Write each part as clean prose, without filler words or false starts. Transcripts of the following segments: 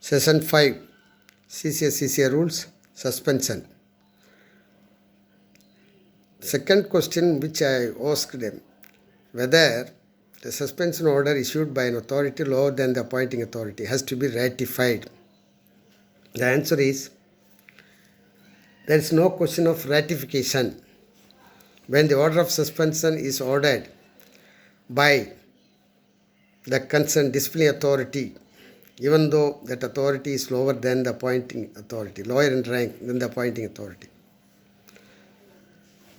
Session 5 CCA rules suspension. Second question which I asked them, whether the suspension order issued by an authority lower than the appointing authority has to be ratified. The answer is, there is no question of ratification when the order of suspension is ordered by the concerned disciplinary authority, even though that authority is lower than the appointing authority, lower in rank than the appointing authority.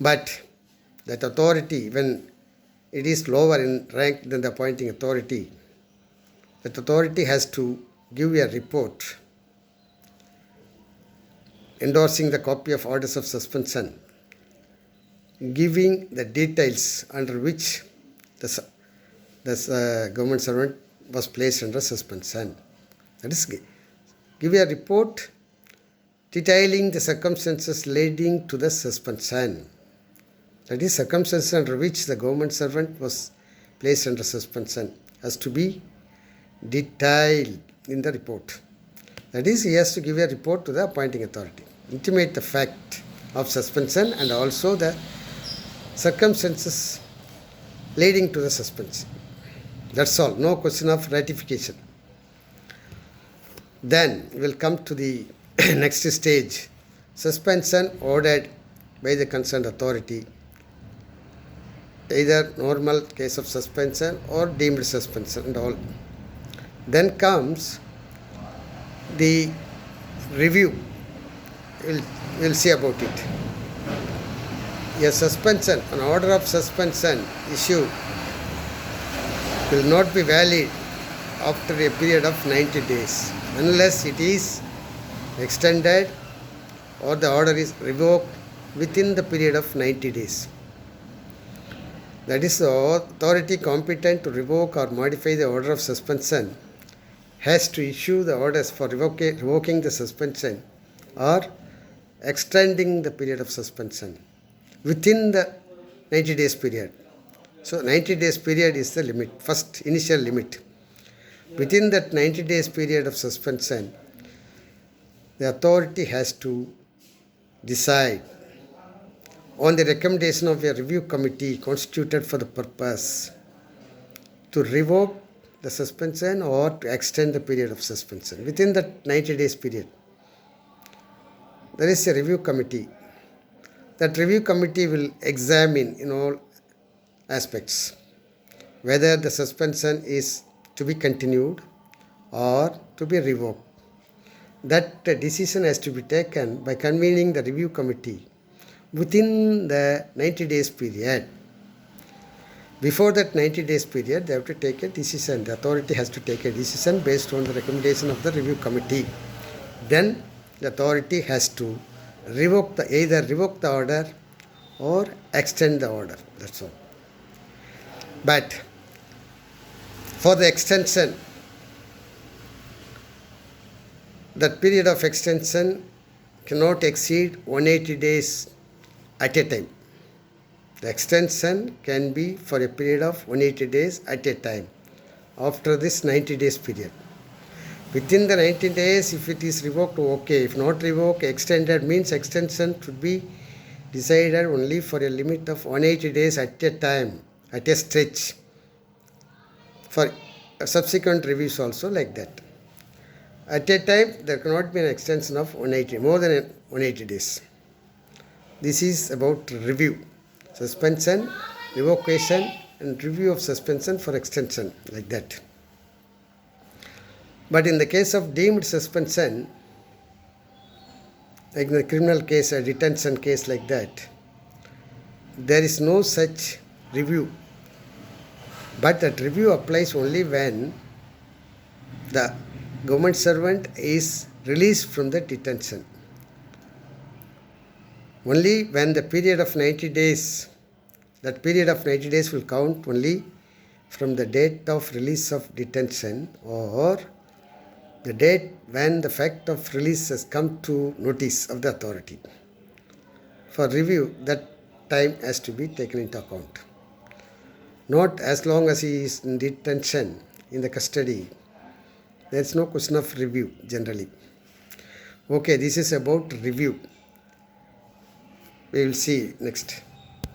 But that authority, when it is lower in rank than the appointing authority, that authority has to give a report endorsing the copy of orders of suspension, giving the details under which the government servant was placed under suspension. That is, give a report detailing the circumstances leading to the suspension. That is, circumstances under which the government servant was placed under suspension has to be detailed in the report. That is, he has to give a report to the appointing authority, intimate the fact of suspension and also the circumstances leading to the suspension. That's all. No question of ratification. Then we will come to the next stage. Suspension ordered by the concerned authority, either normal case of suspension or deemed suspension and all. Then comes the review. We'll see about it. A suspension, an order of suspension issued will not be valid after a period of 90 days unless it is extended or the order is revoked within the period of 90 days. That is, the authority competent to revoke or modify the order of suspension has to issue the orders for revoking the suspension or extending the period of suspension within the 90 days period. So 90 days period is the limit, first initial limit. Within that 90 days period of suspension, the authority has to decide on the recommendation of a review committee constituted for the purpose to revoke the suspension or to extend the period of suspension within that 90 days period. There is a review committee. That review committee will examine in all aspects whether the suspension is to be continued or to be revoked. That decision has to be taken by convening the review committee within the 90 days period. Before that 90 days period, they have to take a decision. The authority has to take a decision based on the recommendation of the review committee. Then the authority has to either revoke the order or extend the order. That's all. But for the extension, that period of extension cannot exceed 180 days at a time. The extension can be for a period of 180 days at a time after this 90 days period. Within the 90 days, if it is revoked, okay. If not revoked, extended means extension should be decided only for a limit of 180 days at a time, at a stretch. For subsequent reviews also like that. At a time, there cannot be an extension of 180, more than 180 days. This is about review. Suspension, revocation, and review of suspension for extension, like that. But in the case of deemed suspension, like in the criminal case, a detention case like that, there is no such review. But that review applies only when the government servant is released from the detention. Only when the period of 90 days, that period of 90 days will count only from the date of release of detention or the date when the fact of release has come to notice of the authority. For review, that time has to be taken into account. Not as long as he is in detention, in the custody, There is no question of review generally. Okay, this is about review. We will see next.